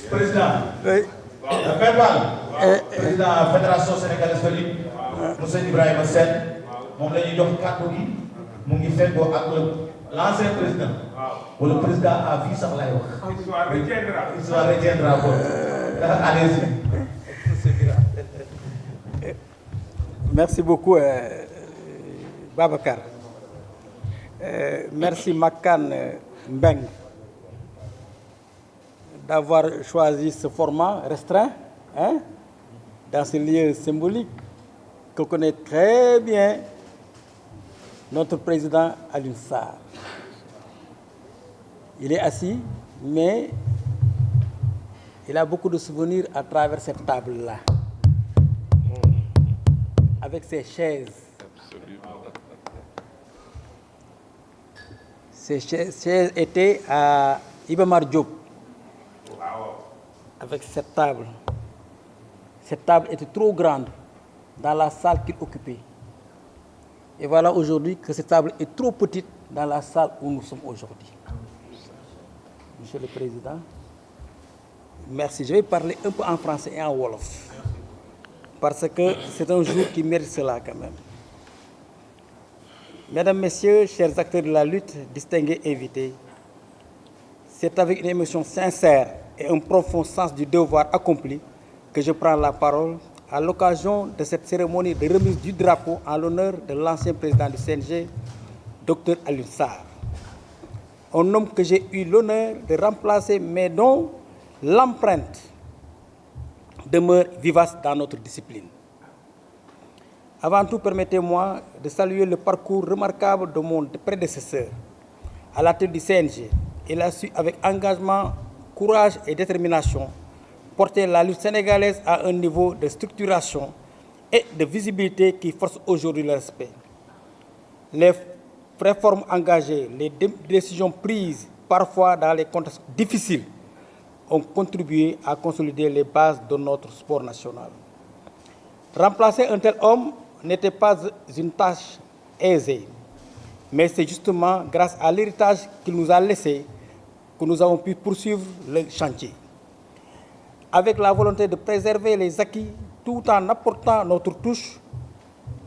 Président. Président Fédération sénégalaise de lutte. Monsieur Ibrahima Sène moom la ñuy jox kàddu gi mu ngi fekkoo ak l'ancien président. wala président à vie sax lay wax. Histoire retiendra ko. Allez-y. Merci beaucoup Babacar. Merci Makan Mbeng d'avoir choisi ce format restreint dans ce lieu symbolique que connaît très bien notre président Alioune Sarr. Il est assis, mais il a beaucoup de souvenirs à travers cette table-là, avec ses chaises. Ces chaises étaient à Iba Mar Diop, avec cette table. Cette table était trop grande dans la salle qu'il occupait. Et voilà aujourd'hui que cette table est trop petite dans la salle où nous sommes aujourd'hui. Monsieur le Président, merci. Je vais parler un peu en français et en wolof, parce que c'est un jour qui mérite cela quand même. Mesdames, Messieurs, chers acteurs de la lutte, distingués invités, c'est avec une émotion sincère et un profond sens du devoir accompli que je prends la parole à l'occasion de cette cérémonie de remise du drapeau en l'honneur de l'ancien président du CNG, Dr Alioune Sarr. Un homme que j'ai eu l'honneur de remplacer, mais dont l'empreinte demeure vivace dans notre discipline. Avant tout, permettez-moi de saluer le parcours remarquable de mon prédécesseur. À la tête du CNG, il a su, avec engagement, courage et détermination, porter la lutte sénégalaise à un niveau de structuration et de visibilité qui force aujourd'hui le respect. Les réformes engagées, les décisions prises, parfois dans les contextes difficiles, ont contribué à consolider les bases de notre sport national. Remplacer un tel homme n'était pas une tâche aisée, mais c'est justement grâce à l'héritage qu'il nous a laissé que nous avons pu poursuivre le chantier. Avec la volonté de préserver les acquis tout en apportant notre touche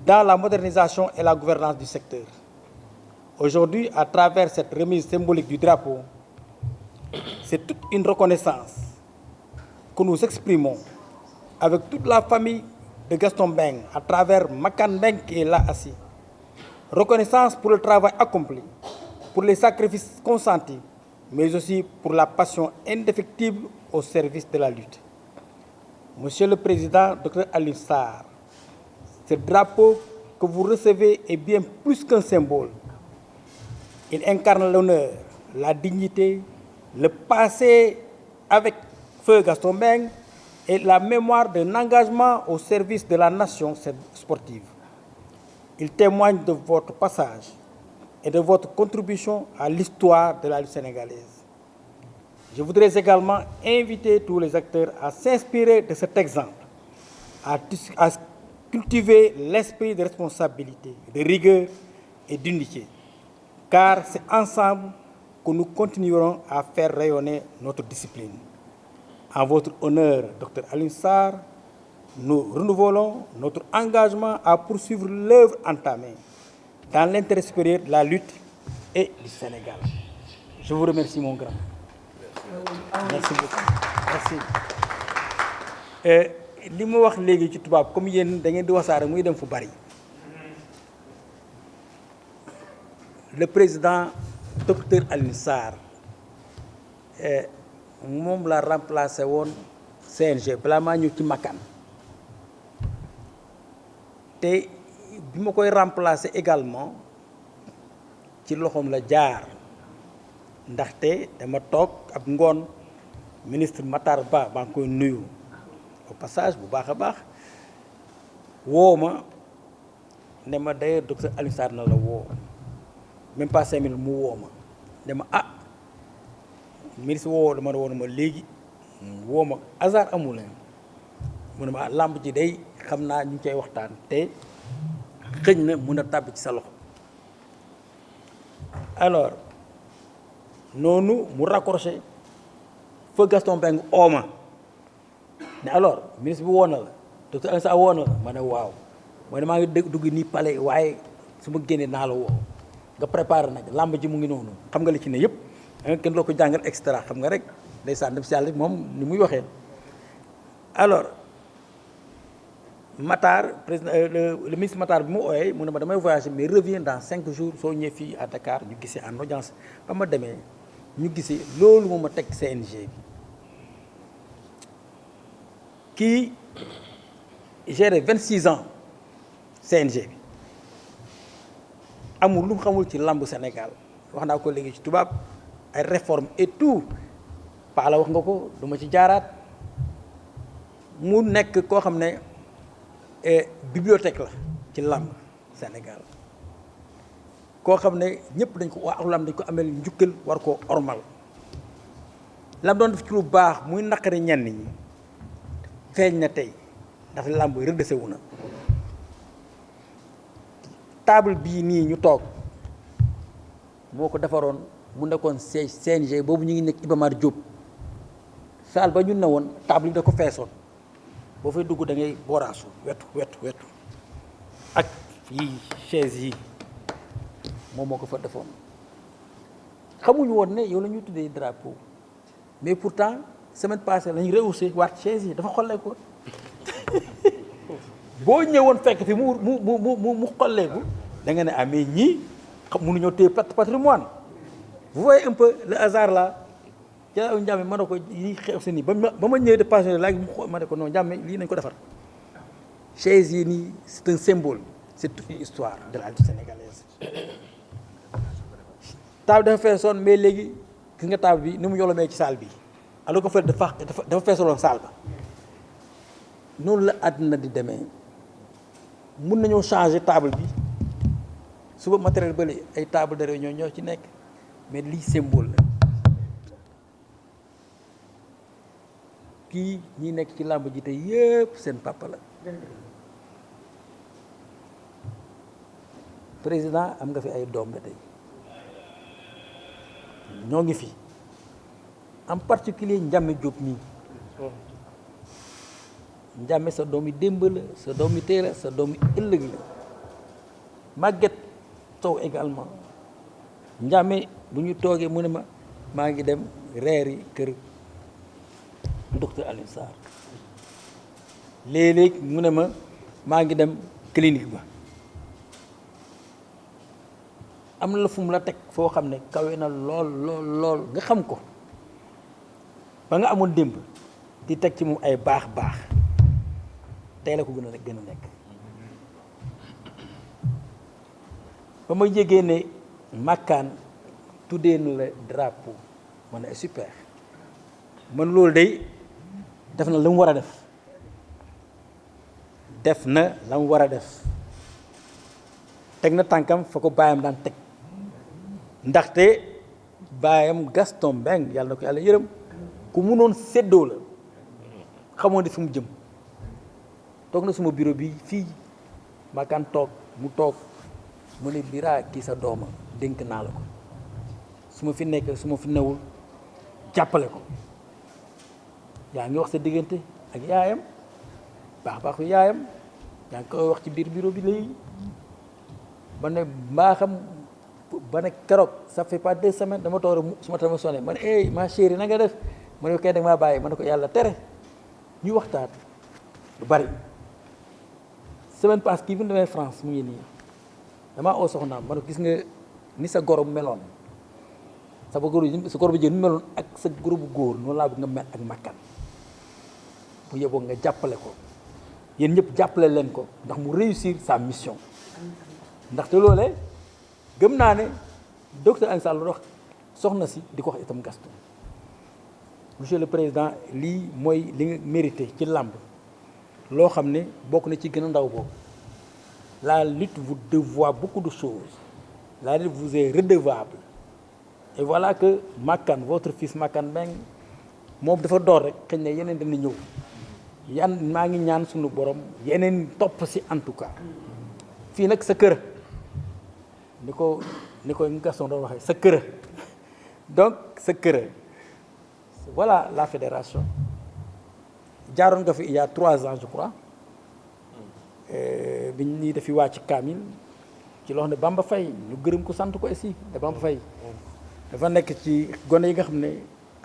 dans la modernisation et la gouvernance du secteur. Aujourd'hui, à travers cette remise symbolique du drapeau, c'est toute une reconnaissance que nous exprimons avec toute la famille de Gaston Mbengue, à travers Makan Mbengue qui est là assis. Reconnaissance pour le travail accompli, pour les sacrifices consentis, mais aussi pour la passion indéfectible au service de la lutte. Monsieur le Président, Dr Alioune Sarr, ce drapeau que vous recevez est bien plus qu'un symbole. Il incarne l'honneur, la dignité, le passé avec feu Gaston Mbengue et la mémoire d'un engagement au service de la nation sportive. Il témoigne de votre passage et de votre contribution à l'histoire de la lutte sénégalaise. Je voudrais également inviter tous les acteurs à s'inspirer de cet exemple, à cultiver l'esprit de responsabilité, de rigueur et d'unité, car c'est ensemble que nous continuerons à faire rayonner notre discipline. En votre honneur, Dr Alioune Sarr, nous renouvelons notre engagement à poursuivre l'œuvre entamée dans l'intérêt supérieur de la lutte et du Sénégal. Je vous remercie, mon grand. Merci beaucoup. Merci. Li ma wax léegi ci tubaab comme yéen da ngeen di wasaare muy dem fu bari. Le président Dr Alioune Sarr moom la remplacé woon CNG balaa maa ñëw ci Makan te bi ma koy remplacer également ci loxoom la jaar ndaxte dama toog ab ngoon ministre Matar Ba maa ngi koy nuyu au passage bu baax a baax woo ma ne ma d'ailleurs docteur Alioune Sarr na la woo même pas 5 minutes mu woo ma ne ma ah ministre woo dama woon ma léegi woo ma hasard amul leen mu ne ma ah làmb ji day xam naa ñu ngi koy waxtaan te xëñ na mun a tàbbi ci sa loxo. Alors noonu mu raccroché fa Gaston Mbengue ooma ne alors ministre bi woon na la docteur Alioune Sarr woon na la ma ne waaw ma ne maa ngi dugg nii palais waaye su ma génnee naa la woo nga préparé nag làmb ji mu ngi noonu xam nga li ci ne yëpp da nga kenn loo ko jàngal extra xam nga rek ndeysaan dem si yàlla moom ni muy waxee alors Matar président le ministre Matar bi mu ooyee mu ne ma damay voyager mais reviens dans 5 jours soo ñëwee fii à Dakar ñu gisee en audience ba ma demee ñu gisee loolu moo ma teg CNG bi kii géré 26 ans CNG bi amul lu mu xamul ci làmbu Sénégal wax naa ko léegi ci tubaab ay réforme et tout Paa la wax nga ko du ma ci jaaraat mu nekk koo xam ne bibliothèque la ci làmb Sénégal koo xam ne ñëpp dañ ko waa làmb dañ ko amel njukkal war koo ormal lam doon def ci lu baax muy naqari ñenn ñi feeñ na tey ndax làmb redressé wu na table bii nii ñu toog moo ko defaroon mu nekkoon CNG boobu ñu ngi nekk Iba Mar Diop saal ba ñu ne woon table yi da ko feesoon boo fay dugg da ngay booraasu wetu ak yi chaise yi moom moo ko fa defoon xamuñu woon ne yow la ñuy tuddee drapeau mais pourtant semaine passée lañu rehaussé waat chaise yi dafa xolleeku boo ñëwoon fekk fi mu xolleeku da nga ne ah mais ñii xam mënuñoo téye patrimoine vous voyez un peu le hasard là ca Ndiame ma ne ko yi xew si nii ba ma ñëwee de passion léegi ma ne ko non Ndiame lii nañ ko defar chaise yi nii c'est un symbole c'est toute une histoire de la lutte sénégalaise table dafa feesoon mais léegi gis nga table bi ni mu yolomee ci salle bi alors que fa dafa feesaloon salle ba noonu la àddina di demee mun nañoo changer table bi suba matériel bële ay table de réunion ñoo ci nekk mais lii symbole la kii ñi nekk ci làmb ji te yëpp seen papa la président am nga fi ay doom ba tey ñoo ngi fi en particulier Ndiame Diop mii Ndiame sa doom yi démb la sa doom yi tey la sa doom yi ëllëg la Maguette Sow également Ndiame bu ñu toogee mu ne ma maa ngi dem reeri kër docteur Alioune Sarr léeg-léeg mu ne ma maa ngi dem clinique ba am na la fu mu la teg foo xam ne kawe na lool nga xam ko ba nga amoon démb di teg ci moom ay baax tey la ko gën a nekk ba ma yégee ne màkkaan tuddee na la drapeau ma ne super man loolu day def na la mu war a def teg na tànkam fa ko baayam daan teg ndaxte baayam Gaston Mbengue yàlla na ko yàlla yërëm ku munoon séddoo la xamoon ne fi mu jëm toog na suma bureau bi fii maakaan toog mu ne Bira kii sa dooma dénk naa la ko su ma fi nekk su ma fi newul jàppale ko yaa ngi wax sa diggante ak yaayam baaxu yaayam yaa ngi koy wax ci biir bureau bi léegi ba ne mbaaxam ba ne keroog ça fait pas 2 semaines dama toog rek su ma tamit sonné ma ne hey ma chérie na nga def ma ne kay da nga maa bàyyi ma ne ko yàlla tere ñu waxtaan lu bari semaine passée kii bi mu demee France mu ngi nii damaa oo soxnaam ma ne ko gis nga ni sa goro bu meloon sa goro bu jigéen mu meloon ak sa goro bu góor noonu laa bëgg nga mel ak makkan bu yeboo nga jàppale ko yéen ñëpp jàppale leen ko ndax mu réussir sa mission ndaxte loolee gëm naa ne docteur Alioune Sarr la wax soxna si di ko wax itam Gaston monsieur le président lii mooy li nga mérité ci làmb loo xam ne bokk na ci gën a ndaw boobu la lutte vous doit beaucoup de choses la lutte vous est redevable et voilà que Makan votre fils Makan Mbengue moom dafa door rek xëy na yeneen dana ñëw maa ngi ñaan suñu borom yeneen topp si en tout cas fii nag sa kër ni ko Gaston doon waxee sa kër donc sa kër voilà la fédération jaaroon nga fi il y a 3 ans je crois bi ñuy defi wàcc kaamil ci loo xam ne Bamba Faye ñu gërëm ko sant ko aussi te Bamba Faye dafa nekk ci gone yi nga xam ne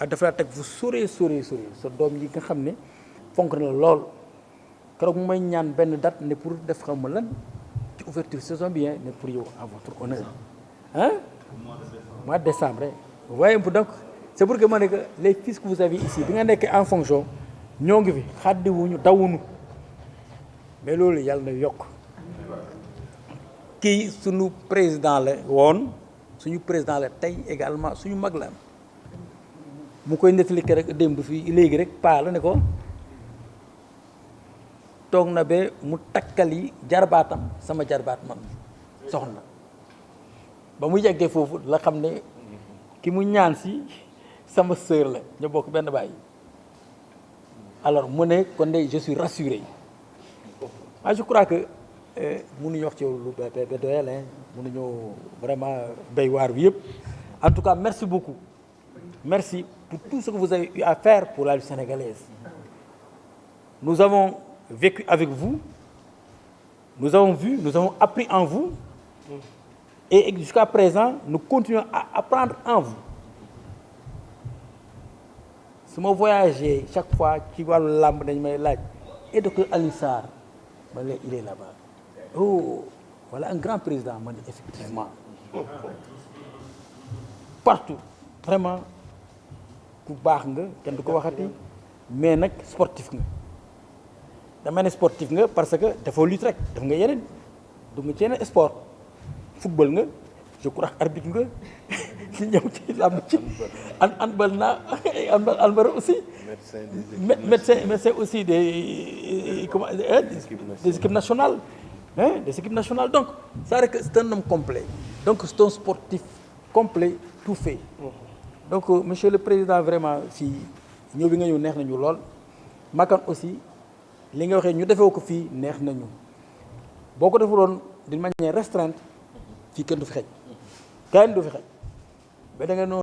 dafa la teg fu sore sa doom yi nga xam ne fonk na lool keroog mu may ñaan benn date ne pour def xam ma lan ci ouverture saison bi ne pour yow à votre honneur hein mois de décembre vous voyez un peu donc c'est pour que ma ne que les fils que vous avez ici bi nga nekkee en fonction ñoo ngi fi xàddiwuñu dawuñu mais loolu yàlla na yokk kii suñu président la woon suñu président la tey également suñu mag la mu koy nettali rek démb fii léegi rek paa la ne ko toog na ba mu takkali jarbaatam sama jarbaat man soxna ba mu yeggee foofu la xam ne ki mu ñaan si sama sœur la ñu bokk benn baay alors mu ne kon de je suis rassuré je crois que mënuñu wax ci lu ba doyal mënuñoo vraiment béy waar bi yëpp en tout cas merci beaucoup merci pour tout ce que vous avez eu à faire pour la lutte sénégalaise nous avons vécu avec vous nous avons vu nous avons appris en vous et jusqu'à présent nous continuons à apprendre en vous su ma voyagé chaque fois ci wàllu làmb dañ may laaj et docteur Alioune Sarr man la il est là-bas oh voilà un grand président man effectivement partout vraiment ku baax nga kenn du ko waxati mais nag sportif nga dama ne sportif nga parce que dafa lutte rek daf nga yeneen du nga ci yeneen sport football nga je crois arbitre nga ci ñëw ci làmb ci handball naa handball aussi médecin aussi des équipes nationales des équipes nationales donc ça rek c'est un homme complet donc c'est un sportif complet tout fait donc monsieur le président vraiment fii ñëw bi nga ñëw neex nañu lool Makan aussi li nga waxee ñu defee ko fii neex nañu boo ko defuloon d'une manière restreinte fii kenn du fi xej kenn du fi xej ba da nga noonu